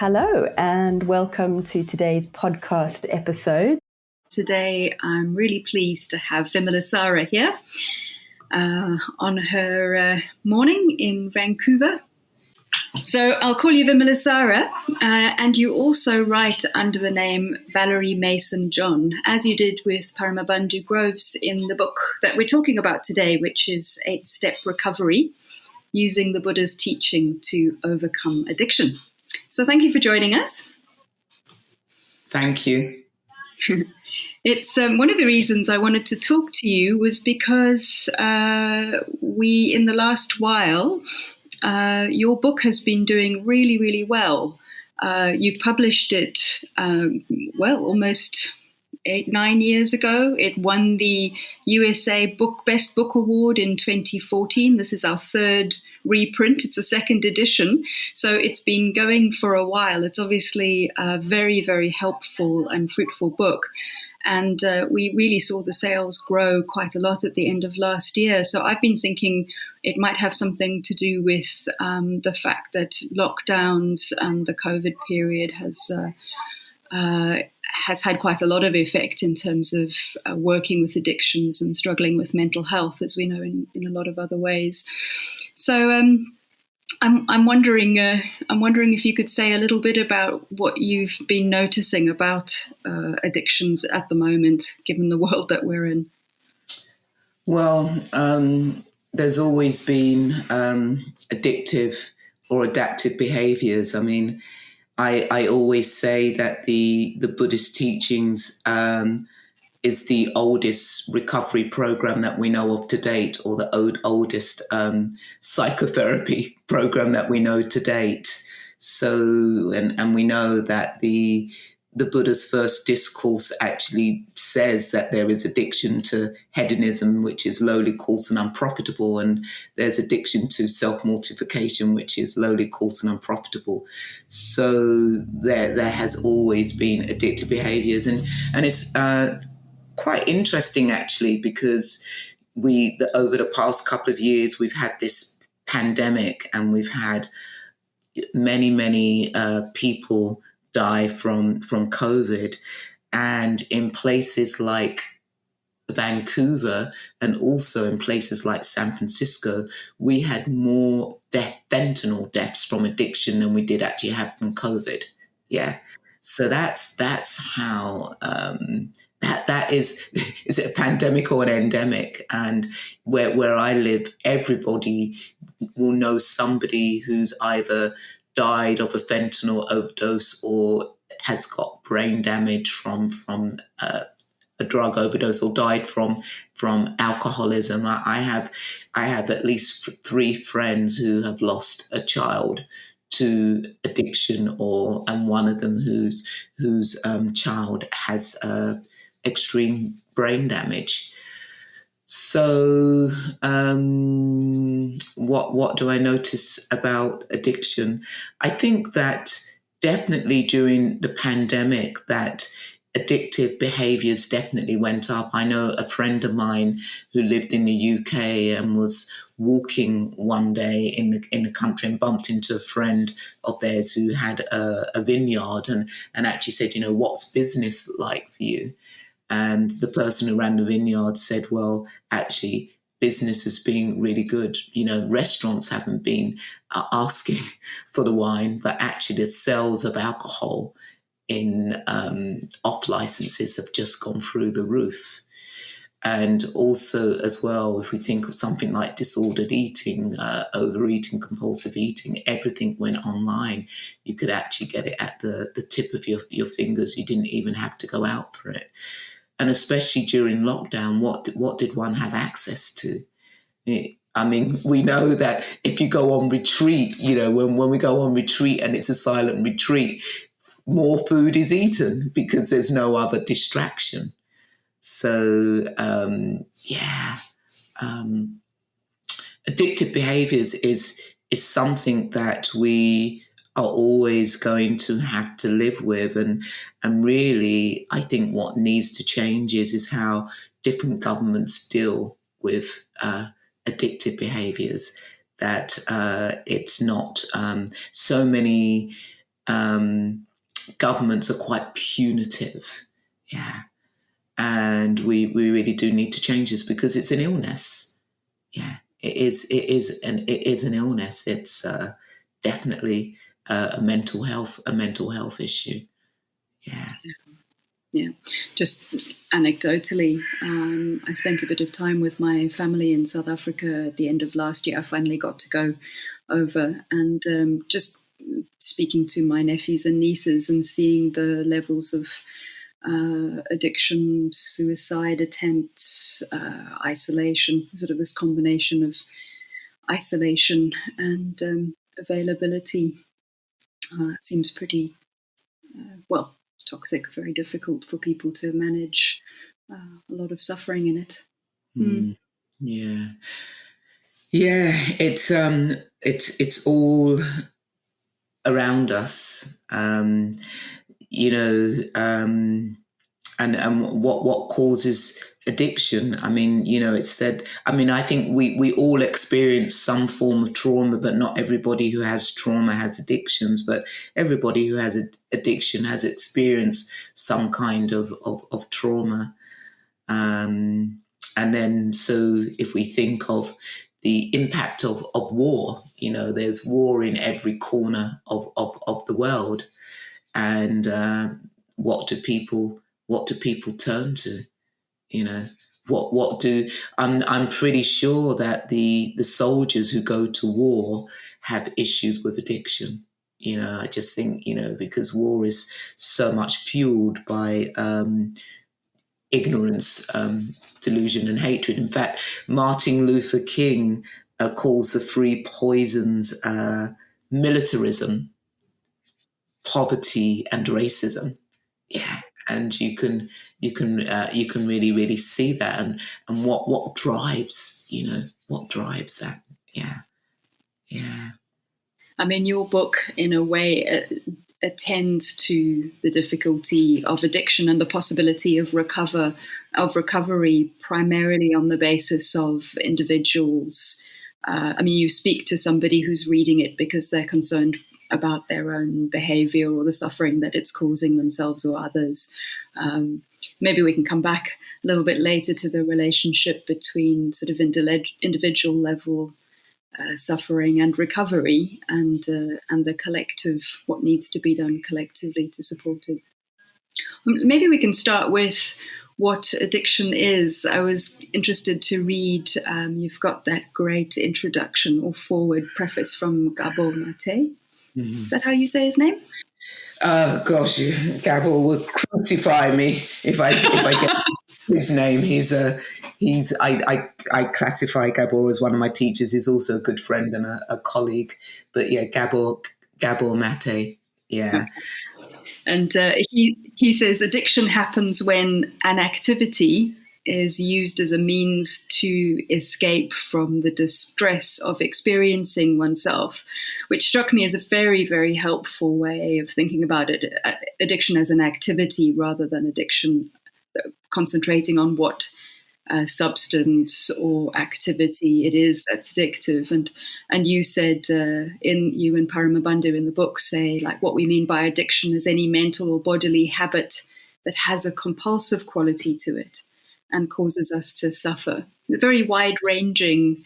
Hello and welcome to today's podcast episode. Today I'm really pleased to have Vimalasara here on her morning in Vancouver. So I'll call you Vimalasara, and you also write under the name Valerie Mason-John, as you did with Paramabandhu Groves in the book that we're talking about today, which is 8-Step Recovery, Using the Buddha's Teaching to Overcome Addiction. So thank you for joining us. Thank you. It's one of the reasons I wanted to talk to you was because we, in the last while, your book has been doing really, really well. You published it, almost 8-9 years ago. It won the USA Best Book Award in 2014. This is our third reprint. It's a second edition. So it's been going for a while. It's obviously a very, very helpful and fruitful book. And we really saw the sales grow quite a lot at the end of last year. So I've been thinking it might have something to do with the fact that lockdowns and the COVID period has had quite a lot of effect in terms of working with addictions and struggling with mental health, as we know in a lot of other ways. So I'm wondering if you could say a little bit about what you've been noticing about addictions at the moment, given the world that we're in. Well, there's always been addictive or adaptive behaviours. I mean, I always say that the Buddhist teachings is the oldest recovery program that we know of to date, or the oldest psychotherapy program that we know to date. So, and we know that the Buddha's first discourse actually says that there is addiction to hedonism, which is lowly, coarse and unprofitable, and there's addiction to self-mortification, which is lowly, coarse and unprofitable. So there has always been addictive behaviours, and it's quite interesting actually, because over the past couple of years we've had this pandemic, and we've had many people die from COVID, and in places like Vancouver and also in places like San Francisco, we had more fentanyl deaths from addiction than we did actually have from COVID. Yeah, so that's how that is it a pandemic or an endemic? And where I live, everybody will know somebody who's either died of a fentanyl overdose or has got brain damage from a drug overdose, or died from alcoholism. I have at least 3 friends who have lost a child to addiction, and one of them whose child has extreme brain damage. So what do I notice about addiction? I think that definitely during the pandemic that addictive behaviours definitely went up. I know a friend of mine who lived in the UK and was walking one day in the country and bumped into a friend of theirs who had a vineyard, and actually said, what's business like for you? And the person who ran the vineyard said, well, actually, business has been really good. Restaurants haven't been asking for the wine, but actually the sales of alcohol in off licenses have just gone through the roof. And also as well, if we think of something like disordered eating, overeating, compulsive eating, everything went online. You could actually get it at the tip of your fingers. You didn't even have to go out for it. And especially during lockdown, what did one have access to? I mean, we know that if you go on retreat, when we go on retreat and it's a silent retreat, more food is eaten because there's no other distraction. So, addictive behaviors is something that we are always going to have to live with. And really, I think what needs to change is how different governments deal with addictive behaviors, that it's not so many Governments are quite punitive. Yeah. And we really do need to change this because it's an illness. Yeah, it is an illness. It's definitely a mental health issue. Yeah. Yeah, just anecdotally, I spent a bit of time with my family in South Africa at the end of last year. I finally got to go over and just speaking to my nephews and nieces and seeing the levels of addiction, suicide attempts, isolation, sort of this combination of isolation and availability. It seems pretty, toxic, very difficult for people to manage, a lot of suffering in it. Mm. Yeah. Yeah, it's all around us. And what causes addiction. I mean, it's said, I think we all experience some form of trauma, but not everybody who has trauma has addictions, but everybody who has addiction has experienced some kind of trauma. And then, so if we think of the impact of war, there's war in every corner of the world. And what do people turn to? What do I'm pretty sure that the soldiers who go to war have issues with addiction. I just think, because war is so much fueled by ignorance, delusion, and hatred. In fact, Martin Luther King calls the three poisons militarism, poverty, and racism. Yeah, and you can really see that, and what drives what drives that. Yeah, yeah. I mean, your book, in a way, attends to the difficulty of addiction and the possibility of recovery, primarily on the basis of individuals. You speak to somebody who's reading it because they're concerned about their own behaviour or the suffering that it's causing themselves or others. Maybe we can come back a little bit later to the relationship between sort of individual level suffering and recovery, and the collective, what needs to be done collectively to support it. Maybe we can start with what addiction is. I was interested to read, you've got that great introduction or forward preface from Gabor Mate. Is that how you say his name? Gosh, Gabor would crucify me if I get his name. I classify Gabor as one of my teachers. He's also a good friend and a colleague. But yeah, Gabor Mate. Yeah. And he says addiction happens when an activity is used as a means to escape from the distress of experiencing oneself, which struck me as a very, very helpful way of thinking about it. Addiction as an activity rather than addiction concentrating on what substance or activity it is that's addictive. And you said you and Paramabandhu in the book say, like, what we mean by addiction is any mental or bodily habit that has a compulsive quality to it and causes us to suffer. A very wide-ranging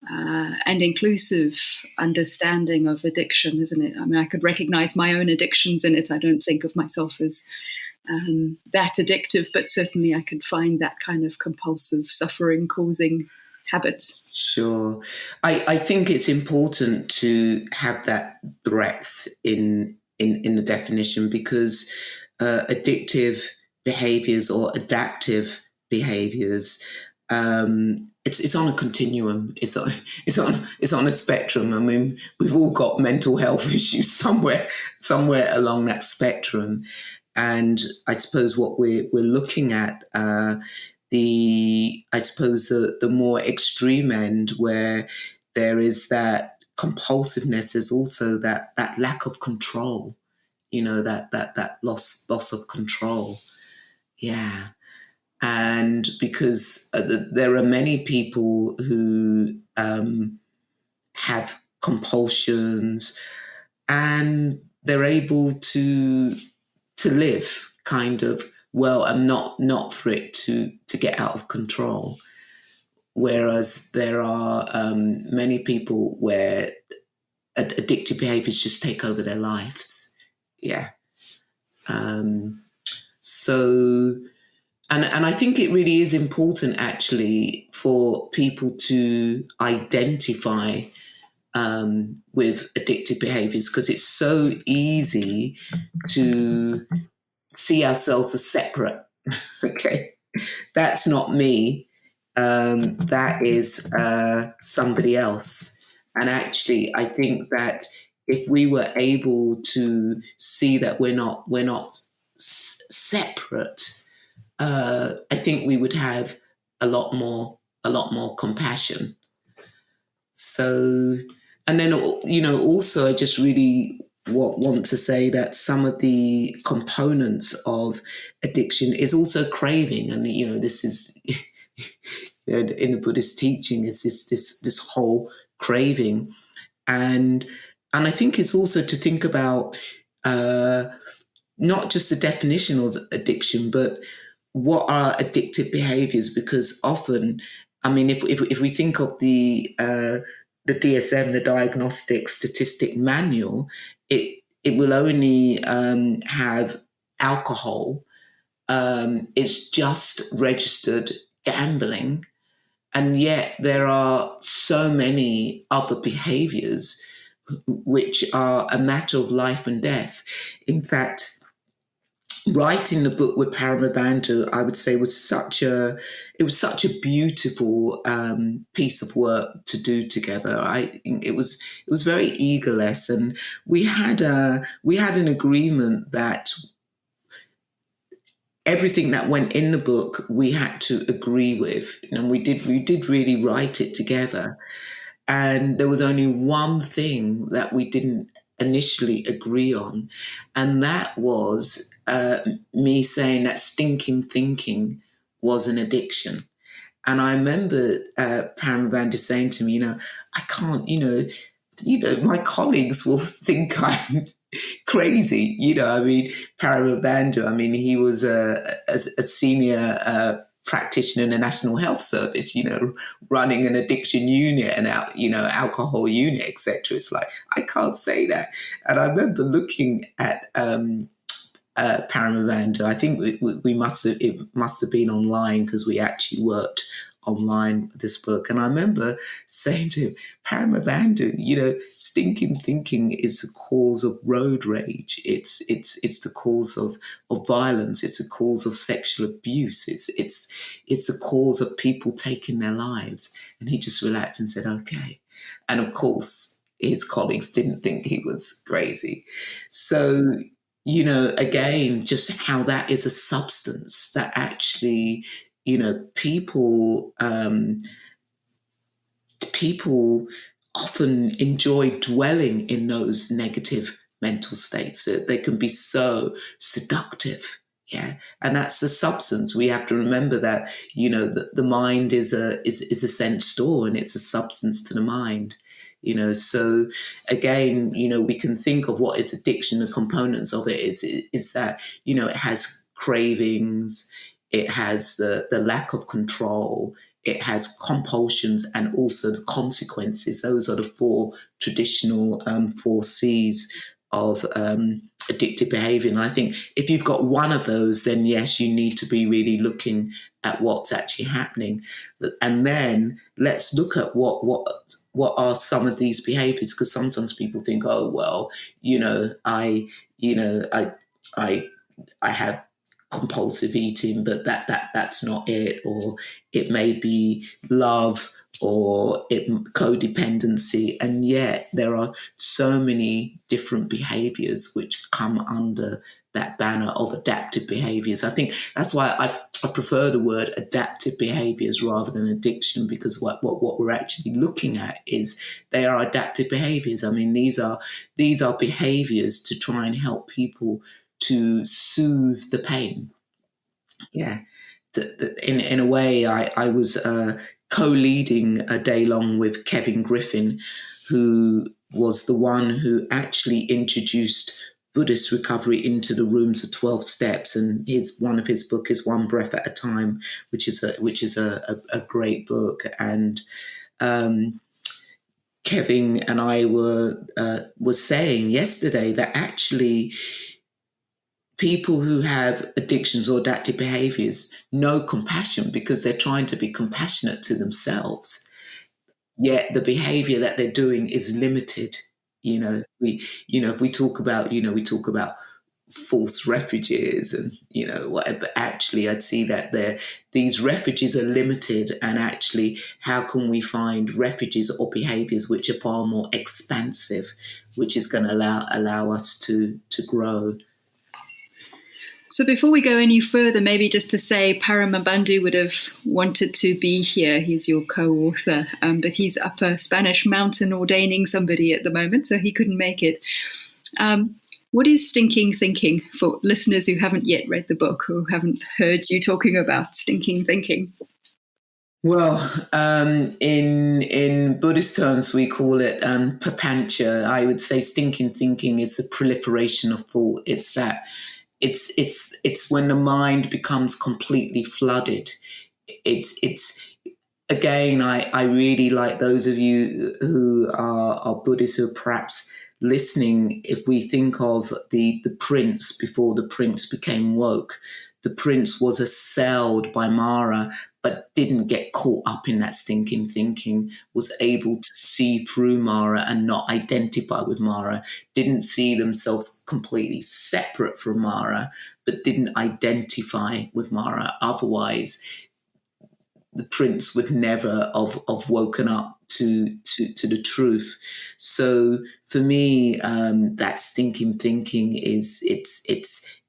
and inclusive understanding of addiction, isn't it? I mean, I could recognize my own addictions in it. I don't think of myself as that addictive, but certainly I could find that kind of compulsive suffering-causing habits. Sure. I think it's important to have that breadth in the definition, because addictive behaviors or adaptive behaviors, it's on a continuum. It's on a spectrum. I mean, we've all got mental health issues somewhere along that spectrum. And I suppose what we're looking at, the more extreme end, where there is that compulsiveness, is also that lack of control, that loss of control. Yeah. And because there are many people who have compulsions, and they're able to live kind of well, and not for it to get out of control. Whereas there are many people where addictive behaviors just take over their lives. Yeah. So, and I think it really is important actually for people to identify with addictive behaviors, because it's so easy to see ourselves as separate. Okay, that's not me. That is somebody else. And actually, I think that if we were able to see that we're not separate, I think we would have a lot more compassion. So, and then also, I just really want to say that some of the components of addiction is also craving, and this is in the Buddhist teaching is this whole craving, and I think it's also to think about not just the definition of addiction, but what are addictive behaviors? Because often, I mean, if we think of the DSM, the Diagnostic Statistic Manual, it will only have alcohol. It's just registered gambling, and yet there are so many other behaviors which are a matter of life and death. In fact, writing the book with Paramabandhu, I would say, was such a beautiful piece of work to do together. It was very egoless, and we had an agreement that everything that went in the book we had to agree with, and we did really write it together. And there was only one thing that we didn't initially agree on, and that was me saying that stinking thinking was an addiction. And I remember Paramabandhu saying to me, I can't, my colleagues will think I'm crazy. I mean, Paramabandhu, I mean, he was a senior practitioner in the National Health Service, running an addiction unit and alcohol unit, etc. It's like, I can't say that. And I remember looking at Paramabandhu. I think we it must have been online, because we actually worked online with this book. And I remember saying to him, Paramabandhu, stinking thinking is the cause of road rage. It's the cause of violence. It's a cause of sexual abuse. It's a cause of people taking their lives. And he just relaxed and said, okay. And of course, his colleagues didn't think he was crazy. So, again, just how that is a substance that actually, people often enjoy dwelling in those negative mental states. That they can be so seductive. Yeah. And that's the substance. We have to remember that, the mind is a sense store, and it's a substance to the mind. So again, we can think of what is addiction. The components of it is that, it has cravings, it has the lack of control, it has compulsions, and also the consequences. Those are the four traditional 4 C's of addictive behavior. And I think if you've got one of those, then yes, you need to be really looking at what's actually happening. And then let's look at what are some of these behaviors, because sometimes people think, oh well, I have compulsive eating, but that's not it. Or it may be love, or codependency, and yet there are so many different behaviors which come under that banner of adaptive behaviors. I think that's why I prefer the word adaptive behaviors rather than addiction, because what we're actually looking at is they are adaptive behaviors. I mean, these are behaviors to try and help people to soothe the pain. Yeah. In a way, I was co-leading a day long with Kevin Griffin, who was the one who actually introduced Buddhist recovery into the rooms of 12 steps, and one of his book is One Breath at a Time, which is a great book. And Kevin and I was saying yesterday that actually people who have addictions or adaptive behaviors know compassion because they're trying to be compassionate to themselves. Yet the behavior that they're doing is limited. If we talk about, we talk about false refuges and, whatever, actually I'd see that these refuges are limited, and actually how can we find refuges or behaviors which are far more expansive, which is going to allow us to grow. So before we go any further, maybe just to say Paramabandhu would have wanted to be here. He's your co-author, but he's up a Spanish mountain ordaining somebody at the moment, so he couldn't make it. What is stinking thinking for listeners who haven't yet read the book, who haven't heard you talking about stinking thinking? Well, in Buddhist terms, we call it papancha. I would say stinking thinking is the proliferation of thought. It's that it's when the mind becomes completely flooded. It's again, I really like those of you who are Buddhists who are perhaps listening. If we think of the prince before the prince became woke, the prince was assailed by Mara, but didn't get caught up in that stinking thinking, was able to see through Mara and not identify with Mara, didn't see themselves completely separate from Mara, but didn't identify with Mara. Otherwise, the prince would never have woken up to the truth. So for me, that stinking thinking is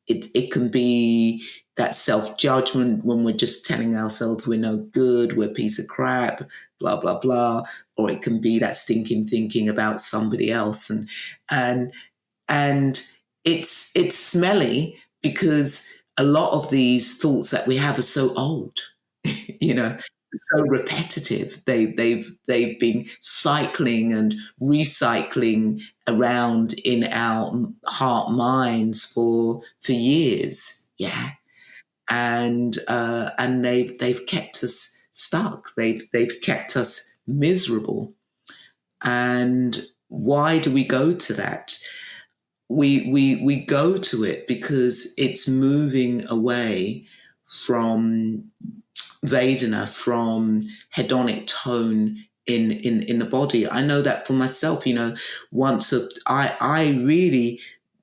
it can be that self-judgment when we're just telling ourselves we're no good, we're a piece of crap, blah blah blah, or it can be that stinking thinking about somebody else, and it's smelly because a lot of these thoughts that we have are so old. So repetitive. They've been cycling and recycling around in our heart minds for years. Yeah, and they've kept us stuck. They've kept us miserable. And why do we go to that? We go to it because it's moving away from Vedana, from hedonic tone in the body. I know that for myself, I really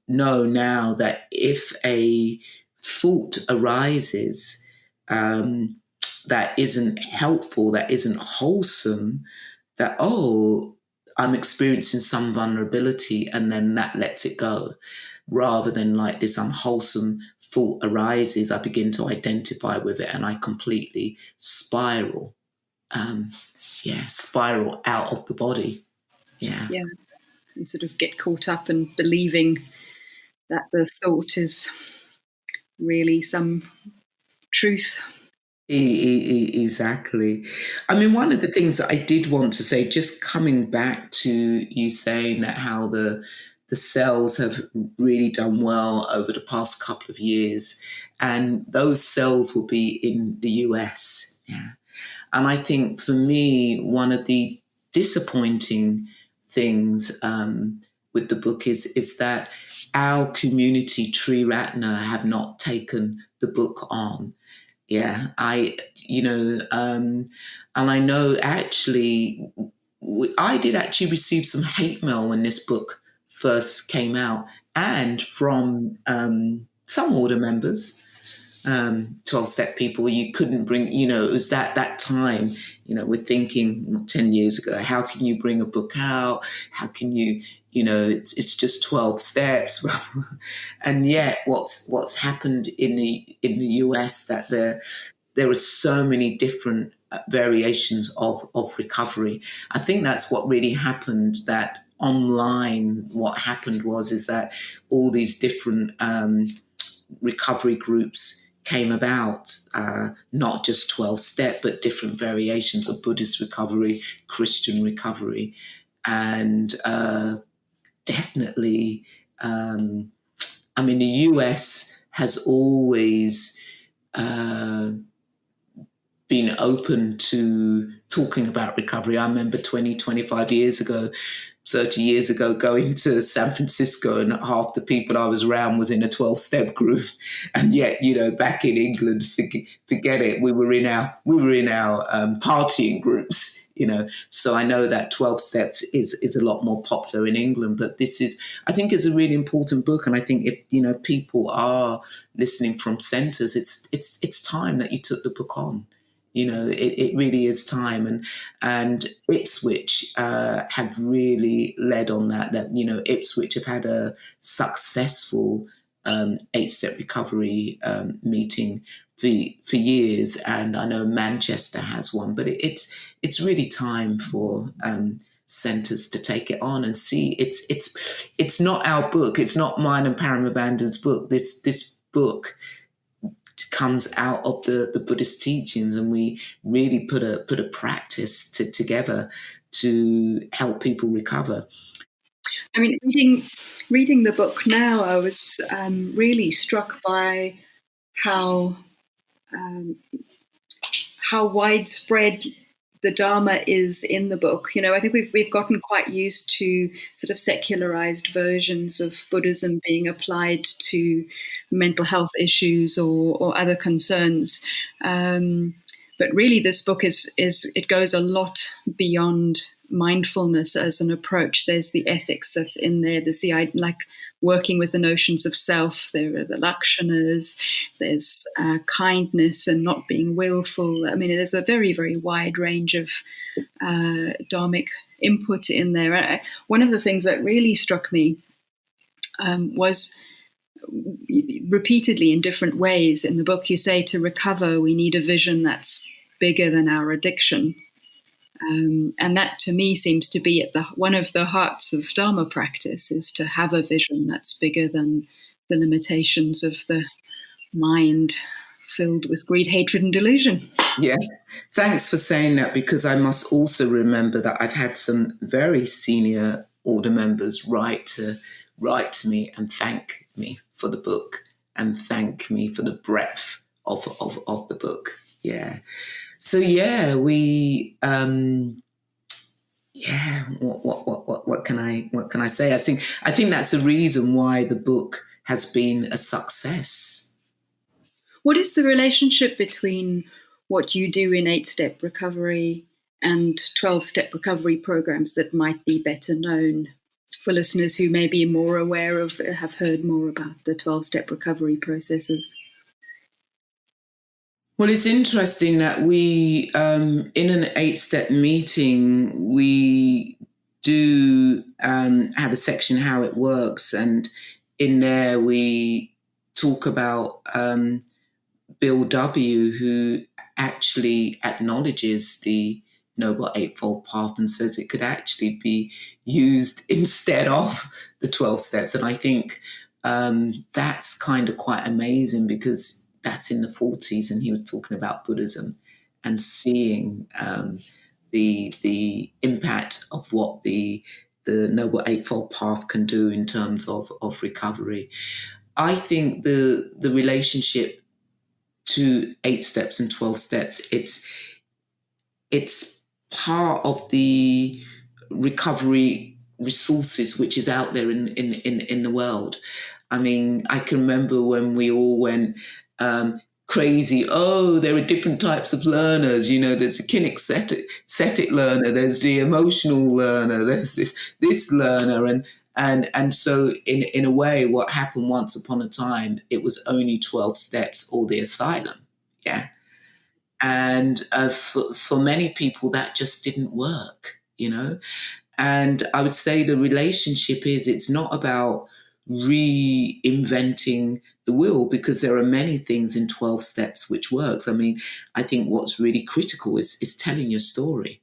know now that if a thought arises that isn't helpful, that isn't wholesome, that, I'm experiencing some vulnerability, and then that lets it go. Rather than like this unwholesome thought arises, I begin to identify with it and I completely spiral. Spiral out of the body. Yeah. Yeah. And sort of get caught up in believing that the thought is really some truth. Exactly. I mean, one of the things that I did want to say, just coming back to you saying that how the cells have really done well over the past couple of years, and those cells will be in the US. Yeah. And I think for me, one of the disappointing things with the book is that our community, Tri Ratna, have not taken the book on. Yeah, and I know actually, I did actually receive some hate mail when this book first came out, and from some order members, 12-step people. You couldn't bring, it was that time, we're thinking 10 years ago, how can you bring a book out? How can you, it's just 12 steps. And yet what's happened in the US, that there are so many different variations of recovery. I think that's what really happened, that online, what happened is that all these different recovery groups came about, not just 12-step, but different variations of Buddhist recovery, Christian recovery. and definitely, the US has always been open to talking about recovery. I remember 20, 25 years ago, 30 years ago, going to San Francisco, and half the people I was around was in a 12-step group. And yet, back in England, forget it. We were in our partying groups. So I know that 12 steps is a lot more popular in England, but I think is a really important book. And I think if, people are listening from centres, it's time that you took the book on. It really is time, and Ipswich have really led on that. Ipswich have had a successful 8-step recovery meeting for years, and I know Manchester has one. But it's really time for centres to take it on and see. It's not our book. It's not mine and Paramabanda's book. This book comes out of the Buddhist teachings, and we really put a practice together to help people recover. I mean, reading the book now, I was really struck by how widespread the Dharma is in the book. I think we've gotten quite used to sort of secularized versions of Buddhism being applied to mental health issues or other concerns. But really, this book it goes a lot beyond mindfulness as an approach. There's the ethics that's in there. There's the working with the notions of self. There are the lakshanas. There's kindness and not being willful. I mean, there's a very, very wide range of dharmic input in there. One of the things that really struck me was repeatedly in different ways in the book, you say to recover, we need a vision that's bigger than our addiction. And that to me seems to be at one of the hearts of Dharma practice, is to have a vision that's bigger than the limitations of the mind filled with greed, hatred, and delusion. Yeah, thanks for saying that, because I must also remember that I've had some very senior order members write to me and thank me for the book and thank me for the breadth of the book. Yeah. So yeah, we what can I say? I think that's the reason why the book has been a success. What is the relationship between what you do in 8-step recovery and 12-step recovery programs that might be better known for listeners who may be more aware of, have heard more about the 12-step recovery processes? Well, it's interesting that we, in an 8-step meeting, we do have a section how it works. And in there, we talk about Bill W., who actually acknowledges the Noble Eightfold Path and says it could actually be used instead of the 12 steps. And I think that's kind of quite amazing, because that's in the 40s, and he was talking about Buddhism and seeing the impact of what the Noble Eightfold Path can do in terms of recovery. I think the relationship to 8 steps and 12 steps, it's part of the recovery resources which is out there in the world. I mean, I can remember when we all went crazy. Oh, there are different types of learners. There's a kinesthetic learner. There's the emotional learner. There's this learner, and so in a way, what happened once upon a time, it was only 12 steps or the asylum. Yeah. And for many people, that just didn't work, And I would say the relationship it's not about reinventing the wheel, because there are many things in 12 steps which works. I mean, I think what's really critical is telling your story,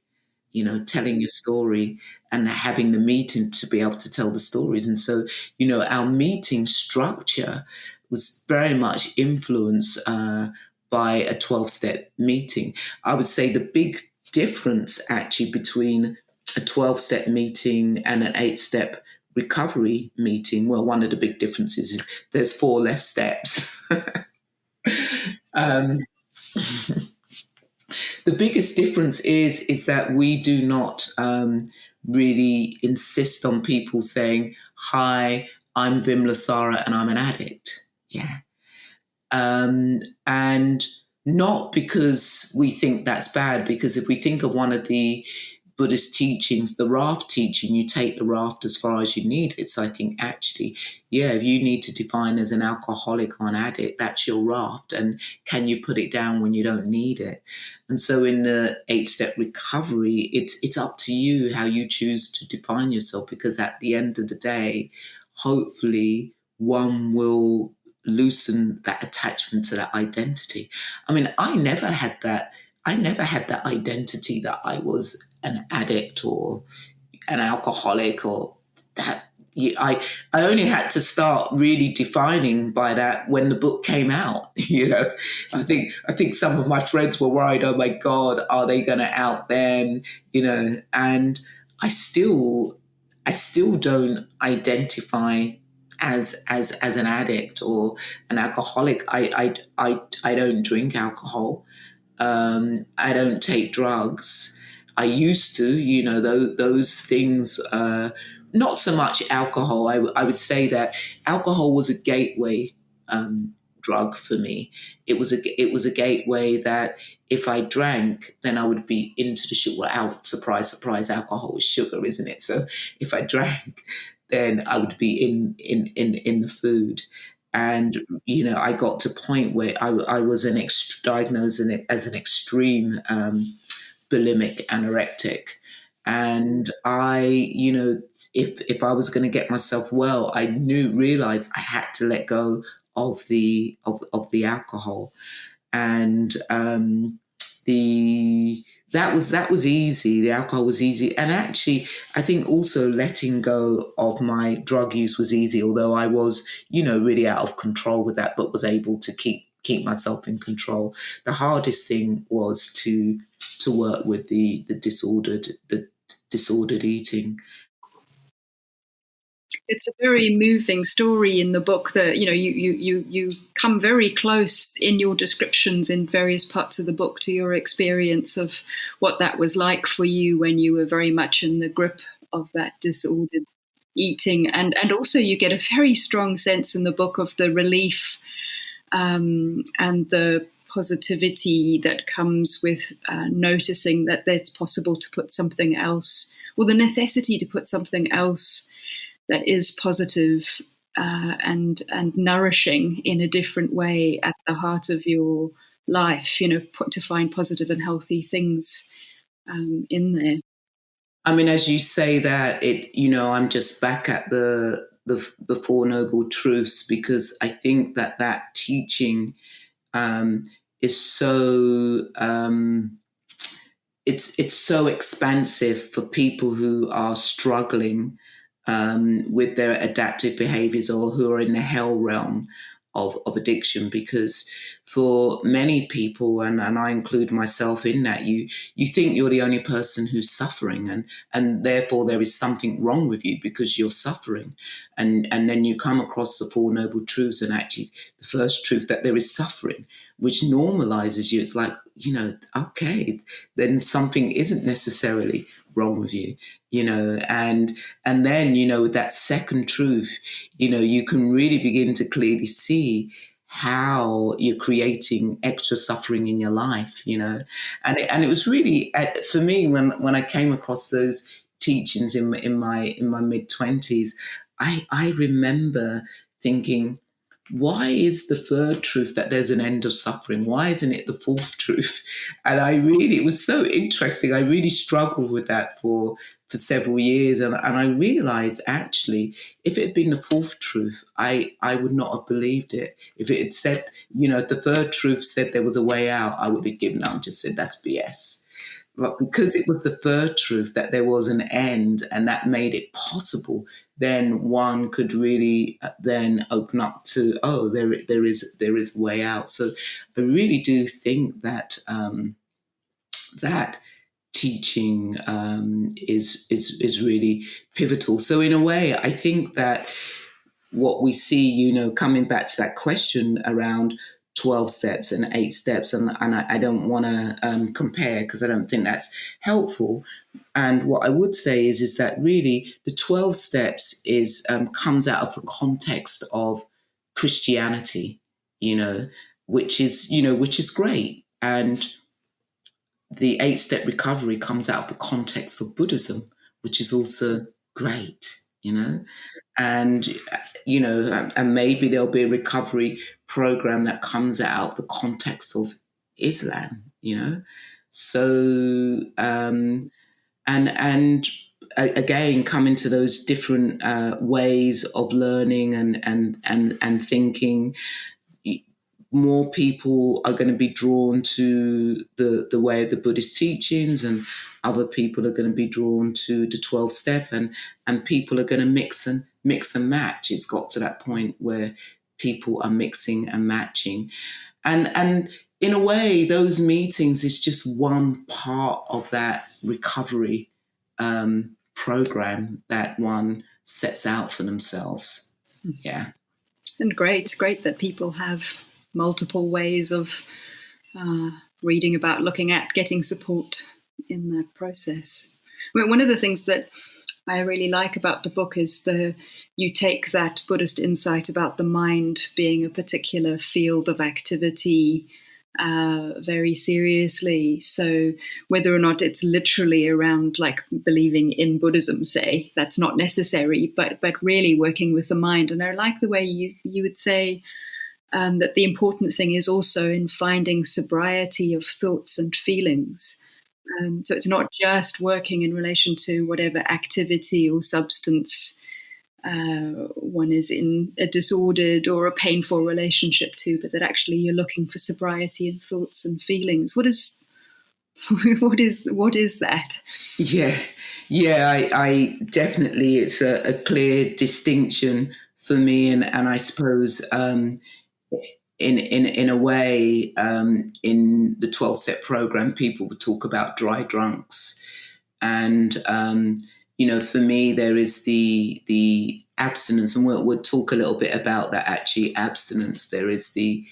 telling your story and having the meeting to be able to tell the stories. And so, our meeting structure was very much influenced by a 12-step meeting. I would say the big difference actually between a 12-step meeting and an 8-step recovery meeting, well, one of the big differences is there's 4 less steps. um, the biggest difference is that we do not really insist on people saying, "Hi, I'm Vimalasara and I'm an addict." Yeah. And not because we think that's bad, because if we think of one of the Buddhist teachings, the raft teaching, you take the raft as far as you need it. So I think actually, yeah, if you need to define as an alcoholic or an addict, that's your raft. And can you put it down when you don't need it? And so in the 8-step recovery, it's up to you how you choose to define yourself, because at the end of the day, hopefully one will loosen that attachment to that identity. I mean, I never had that. I never had that identity that I was an addict or an alcoholic or that. I only had to start really defining by that when the book came out. I think some of my friends were worried. Oh my God, are they going to out them? And I still I still don't identify as an addict or an alcoholic. I don't drink alcohol. I don't take drugs. I used to, those things. Not so much alcohol. I would say that alcohol was a gateway drug for me. It was a gateway that if I drank, then I would be into the sugar. Well, surprise, surprise, alcohol is sugar, isn't it? So if I drank, then I would be in the food. And I got to a point where I was diagnosed as an extreme bulimic anorectic, and if I was going to get myself well, I realized I had to let go of the alcohol, and the that was easy. The alcohol was easy, and actually, I think also letting go of my drug use was easy. Although I was, really out of control with that, but was able to keep myself in control. The hardest thing was to work with the disordered eating. It's a very moving story in the book that you come very close in your descriptions in various parts of the book to your experience of what that was like for you when you were very much in the grip of that disordered eating, and also you get a very strong sense in the book of the relief and the positivity that comes with noticing that it's possible to put something else, or the necessity to put something else that is positive and nourishing in a different way at the heart of your life. To find positive and healthy things in there. I mean, as you say that, I'm just back at the Four Noble Truths, because I think that teaching is so it's so expansive for people who are struggling with their adaptive behaviors, or who are in the hell realm of addiction. Because for many people, and I include myself in that, you think you're the only person who's suffering, and therefore there is something wrong with you because you're suffering. And then you come across the Four Noble Truths, and actually the first truth, that there is suffering, which normalizes you. It's like, okay, then something isn't necessarily wrong with you, and then, with that second truth, you can really begin to clearly see how you're creating extra suffering in your life, and it was really, for me, when I came across those teachings in my mid-20s, I remember thinking, why is the third truth that there's an end of suffering? Why isn't it the fourth truth? And it was so interesting. I really struggled with that for several years. And I realized, actually, if it had been the fourth truth, I would not have believed it. If it had said, if the third truth said there was a way out, I would have given up and just said, that's BS. But because it was the third truth that there was an end, and that made it possible, then one could really then open up to, oh, there is a way out. So I really do think that that teaching is really pivotal. So in a way, I think that what we see, coming back to that question around 12 steps and 8 steps, and I don't want to compare because I don't think that's helpful. And what I would say is that really the 12 steps is comes out of the context of Christianity, which is great. And the 8 step recovery comes out of the context of Buddhism, which is also great. And and maybe there'll be a recovery program that comes out of the context of Islam. So and again, coming to those different ways of learning and thinking, more people are going to be drawn to the way of the Buddhist teachings, and other people are going to be drawn to the 12 step, and people are going to mix and match. It's got to that point where people are mixing and matching. And in a way, those meetings is just one part of that recovery program that one sets out for themselves. Yeah. And great that people have multiple ways of reading about, looking at, getting support in that process. I mean, one of the things that I really like about the book is you take that Buddhist insight about the mind being a particular field of activity very seriously. So whether or not it's literally around like believing in Buddhism, say, that's not necessary, but really working with the mind. And I like the way you would say that the important thing is also in finding sobriety of thoughts and feelings. So it's not just working in relation to whatever activity or substance one is in a disordered or a painful relationship to, but that actually you're looking for sobriety in thoughts and feelings. What is that? Yeah. I definitely, it's a clear distinction for me, and I suppose in a way, in the 12-step program, people would talk about dry drunks, and for me, there is the abstinence, and we'll talk a little bit about that. Actually, abstinence. There is the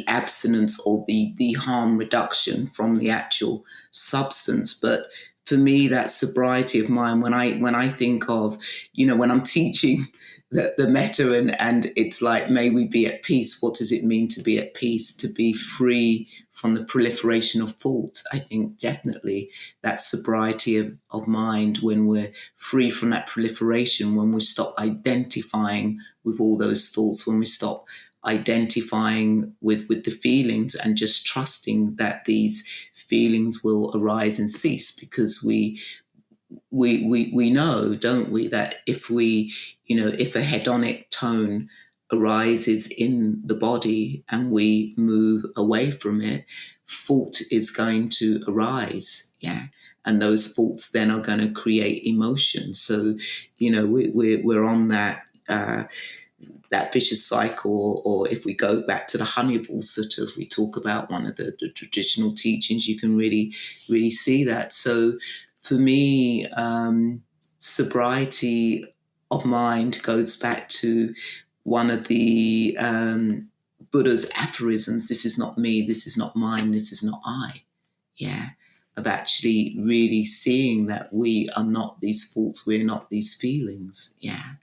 abstinence or the harm reduction from the actual substance. But for me, that sobriety of mind, when I think of, when I'm teaching the metta, and it's like, may we be at peace. What does it mean to be at peace? To be free from the proliferation of thought. I think definitely that sobriety of mind, when we're free from that proliferation, when we stop identifying with all those thoughts, when we stop identifying with the feelings and just trusting that these feelings will arise and cease, because we know, don't we, that if a hedonic tone arises in the body and we move away from it, thought is going to arise. Yeah. And those thoughts then are going to create emotion. So, we're on that vicious cycle. Or if we go back to the Honeyball Sutta, if we talk about one of the traditional teachings, you can really, really see that. So for me, sobriety of mind goes back to one of the Buddha's aphorisms: this is not me, this is not mine, this is not I. Yeah. Of actually really seeing that we are not these thoughts, we're not these feelings. Yeah.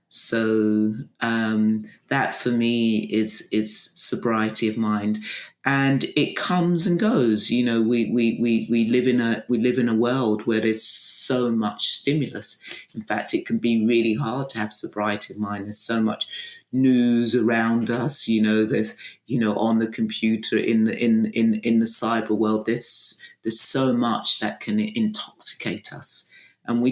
So that for me is sobriety of mind, and it comes and goes. We live in a world where there's so much stimulus. In fact, it can be really hard to have sobriety of mind. There's so much news around us. There's on the computer, in the cyber world. There's so much that can intoxicate us, and we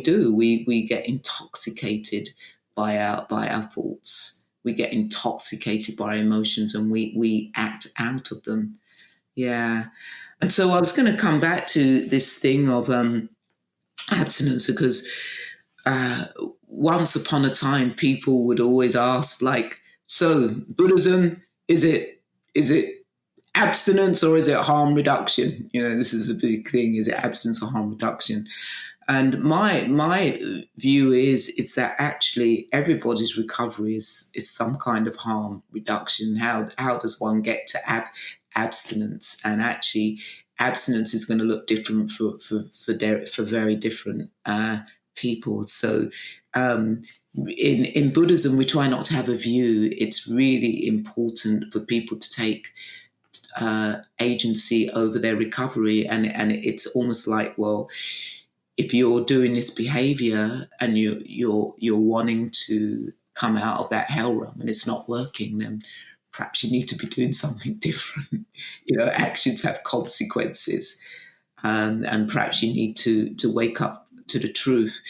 get intoxicated by our thoughts. We get intoxicated by our emotions, and we act out of them. Yeah. And so I was going to come back to this thing of abstinence, because once upon a time people would always ask, like, so Buddhism, is it abstinence or is it harm reduction? This is a big thing. Is it abstinence or harm reduction? And my view is that actually everybody's recovery is some kind of harm reduction. How does one get to abstinence? And actually, abstinence is going to look different for very different people. So in Buddhism, we try not to have a view. It's really important for people to take agency over their recovery, and it's almost like, well, if you're doing this behavior and you're wanting to come out of that hell realm and it's not working, then perhaps you need to be doing something different. Actions have consequences, and perhaps you need to wake up to the truth.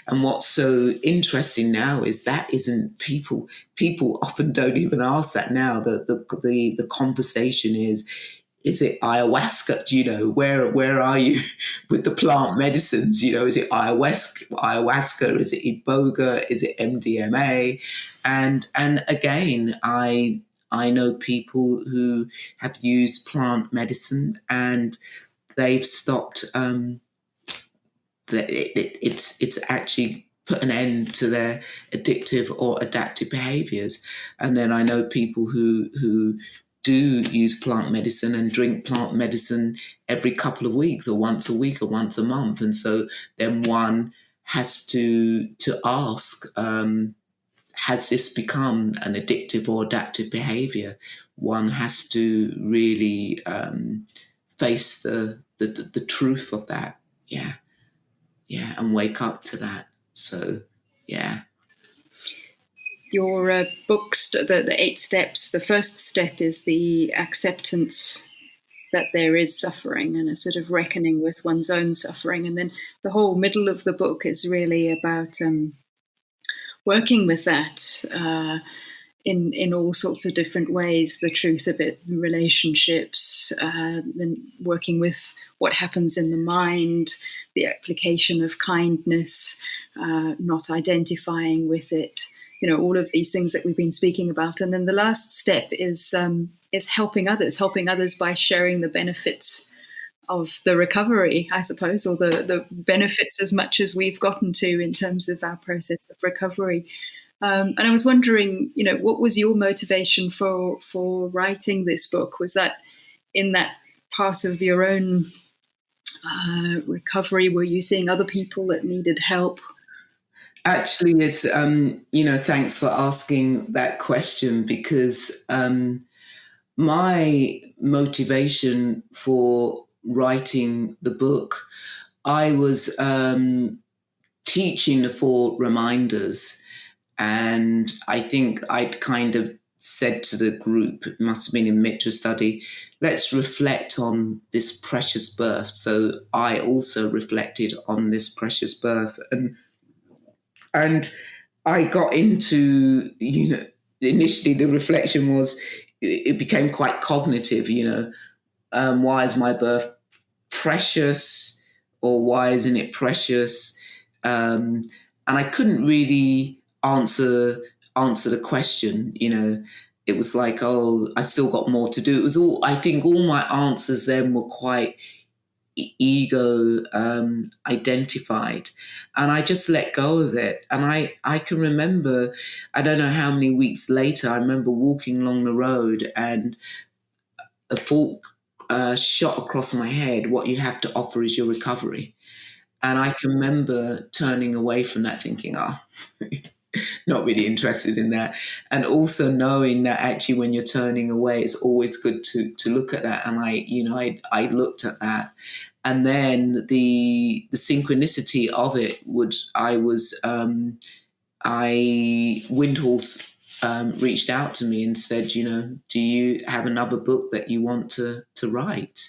And what's so interesting now is that isn't people often don't even ask that now. The conversation is it ayahuasca? Where are you with the plant medicines? Is it ayahuasca? Is it iboga? Is it MDMA? And again, I know people who have used plant medicine and they've stopped. It's actually put an end to their addictive or addictive behaviours. And then I know people who do use plant medicine and drink plant medicine every couple of weeks or once a week or once a month. And so then one has to ask, has this become an addictive or adaptive behaviour? One has to really face the truth of that. Yeah, and wake up to that. So, yeah. Your books, the 8 steps, the first step is the acceptance that there is suffering and a sort of reckoning with one's own suffering. And then the whole middle of the book is really about working with that in all sorts of different ways, the truth of it, relationships, then working with what happens in the mind, the application of kindness, not identifying with it, all of these things that we've been speaking about. And then the last step is helping others by sharing the benefits of the recovery, I suppose, or the benefits as much as we've gotten to in terms of our process of recovery. And I was wondering, what was your motivation for writing this book? Was that in that part of your own recovery? Were you seeing other people that needed help? Actually, it's, thanks for asking that question, because my motivation for writing the book, I was teaching the 4 reminders. And I think I'd kind of said to the group, it must have been in Mitra study, let's reflect on this precious birth. So I also reflected on this precious birth. And I got into, initially the reflection was, it became quite cognitive, why is my birth precious, or why isn't it precious? And I couldn't really answer the question. It was like, oh, I still got more to do. It was all, I think all my answers then were quite ego identified, and I just let go of it. And I can remember, I don't know how many weeks later, I remember walking along the road and a thought shot across my head, what you have to offer is your recovery. And I can remember turning away from that thinking, not really interested in that. And also knowing that actually when you're turning away, it's always good to look at that. And I looked at that. And then the synchronicity of it Windhorse reached out to me and said, do you have another book that you want to write?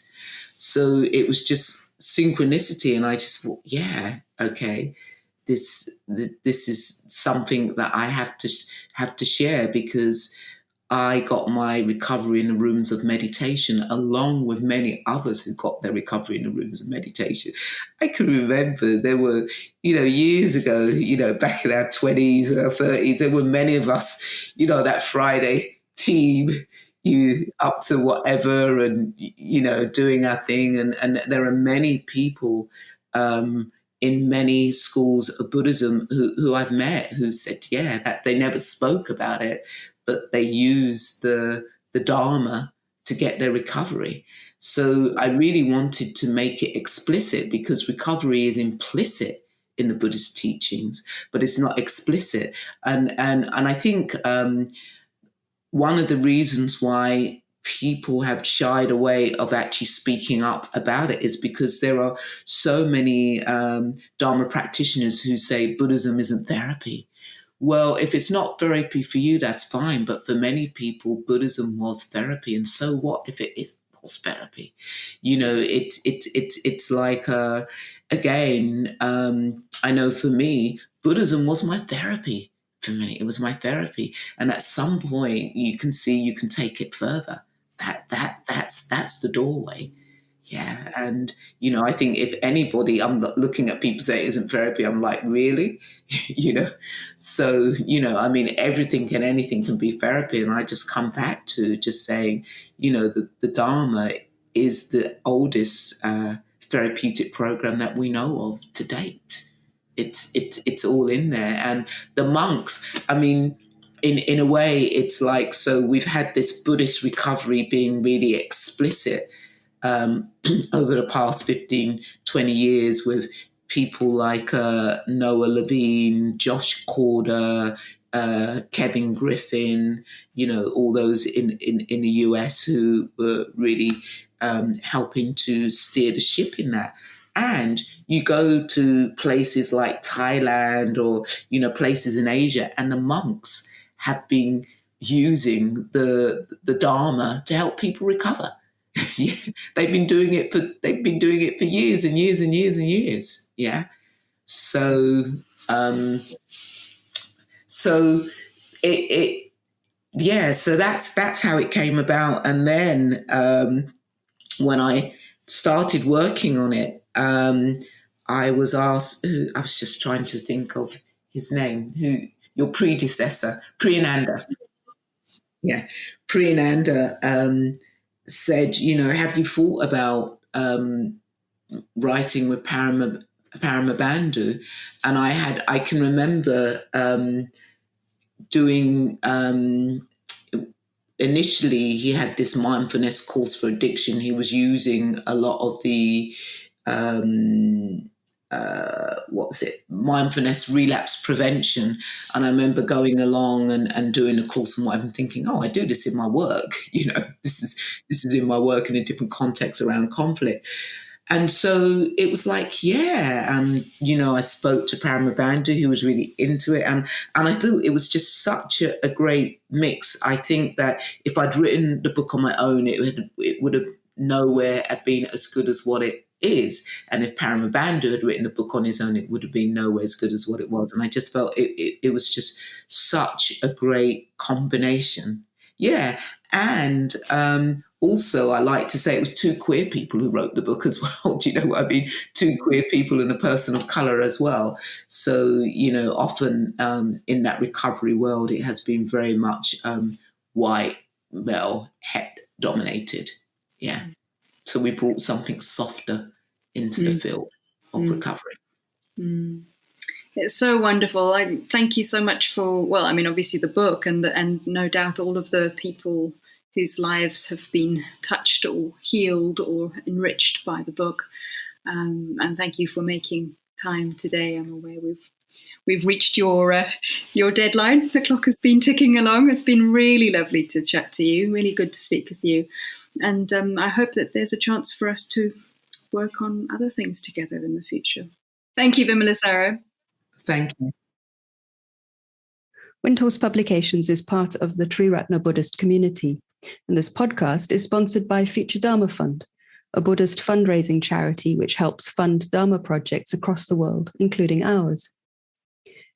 So it was just synchronicity. And I just thought, yeah, okay. This is something that I have to share, because I got my recovery in the rooms of meditation, along with many others who got their recovery in the rooms of meditation. I can remember there were, years ago, back in our 20s or 30s, there were many of us, that Friday team, you up to whatever and, doing our thing. And there are many people in many schools of Buddhism who I've met who said, yeah, that they never spoke about it, but they use the Dharma to get their recovery. So I really wanted to make it explicit, because recovery is implicit in the Buddhist teachings, but it's not explicit. And I think one of the reasons why people have shied away of actually speaking up about it is because there are so many Dharma practitioners who say Buddhism isn't therapy. Well, if it's not therapy for you, that's fine. But for many people, Buddhism was therapy. And so what if it was therapy? It's like, again, I know for me, Buddhism was my therapy. For many, it was my therapy. And at some point, you can see you can take it further. That's the doorway. Yeah. And, I think if anybody, I'm not looking at people say it isn't therapy, I'm like, really? So, I mean, everything and anything can be therapy. And I just come back to just saying, the Dharma is the oldest therapeutic program that we know of to date. It's all in there. And the monks, I mean, in a way, it's like, so we've had this Buddhist recovery being really explicit over the past 15, 20 years with people like Noah Levine, Josh Corder, Kevin Griffin, all those in the US who were really helping to steer the ship in that. And you go to places like Thailand or, places in Asia, and the monks have been using the Dharma to help people recover. Yeah, they've been doing it for years and years and years and years. Yeah. So so that's how it came about. And then when I started working on it, I was asked, I was just trying to think of his name, your predecessor, Priyananda. Yeah, Priyananda said, have you thought about writing with Paramabandhu? And I can remember doing, initially he had this mindfulness course for addiction. He was using a lot of the, mindfulness relapse prevention. And I remember going along and doing a course and what I'm thinking, I do this in my work. This is in my work in a different context around conflict. And so it was like, yeah. And, I spoke to Paramabandhu, who was really into it. And I thought it was just such a great mix. I think that if I'd written the book on my own, it would have nowhere have been as good as what it is. And if Paramabandhu had written a book on his own, it would have been nowhere as good as what it was. And I just felt it was just such a great combination. Yeah. And also, I like to say it was two queer people who wrote the book as well. Do you know what I mean? Two queer people and a person of colour as well. So, often in that recovery world, it has been very much white, male, het dominated. Yeah. So we brought something softer into the field of recovery. Mm. It's so wonderful. I thank you so much for, obviously the book and no doubt all of the people whose lives have been touched or healed or enriched by the book. And thank you for making time today. I'm aware we've reached your deadline. The clock has been ticking along. It's been really lovely to chat to you. Really good to speak with you. And I hope that there's a chance for us to work on other things together in the future. Thank you, Vimalasara. Thank you. Windhorse Publications is part of the Triratna Buddhist community, and this podcast is sponsored by Future Dharma Fund, a Buddhist fundraising charity which helps fund Dharma projects across the world, including ours.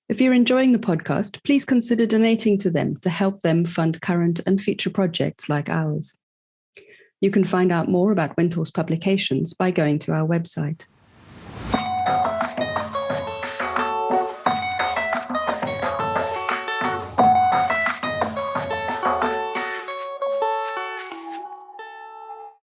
If you're enjoying the podcast, please consider donating to them to help them fund current and future projects like ours. You can find out more about Windhorse Publications by going to our website.